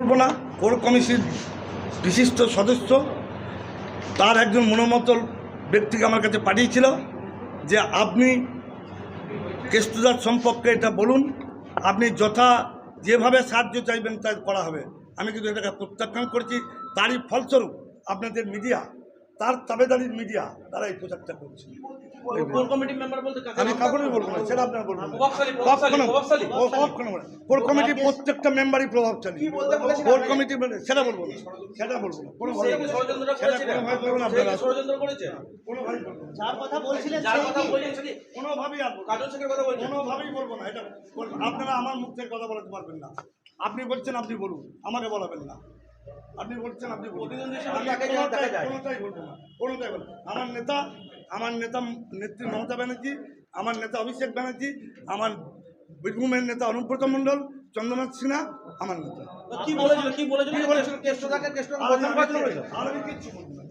বলবো না, কোর কমিটির বিশিষ্ট সদস্য তার একজন মনোমত ব্যক্তিকে আমার কাছে পাঠিয়েছিল যে আপনি কেষ্টদার সম্পর্কে এটা বলুন, আপনি যেভাবে সাহায্য চাইবেন তাই করা হবে। আমি কিন্তু এটাকে প্রত্যাখ্যান করেছি। তারই ফলস্বরূপ আপনাদের মিডিয়া, তার তাবেদারির মিডিয়া, তারা এই প্রচারটা করছে। আমি কাউকে বলবো না, সেটা আপনার বলবো না। কোর কমিটি প্রত্যেকটা মেম্বারই প্রভাবশালী। কোর কমিটি সেটা বলবো না, সেটা বলবো না। কোনোভাবেই বলবো না। এটা আপনারা আমার মুখ থেকে কথা বলাতে পারবেন না। আপনি বলছেন, আপনি বলুন, আমাকে বলাবেন না। আপনি বলছেন, আপনি বলুন, কোনোটাই বলবো না, কোনোটাই বলবো। আমার নেত্রী মমতা ব্যানার্জি, আমার নেতা অভিষেক ব্যানার্জি, আমার বীরভূমের নেতা অনুব্রত মণ্ডল, চন্দ্রনাথ সিনহা আমার নেতা। কি বলেছিল আর আমি কিচ্ছু বলবো না।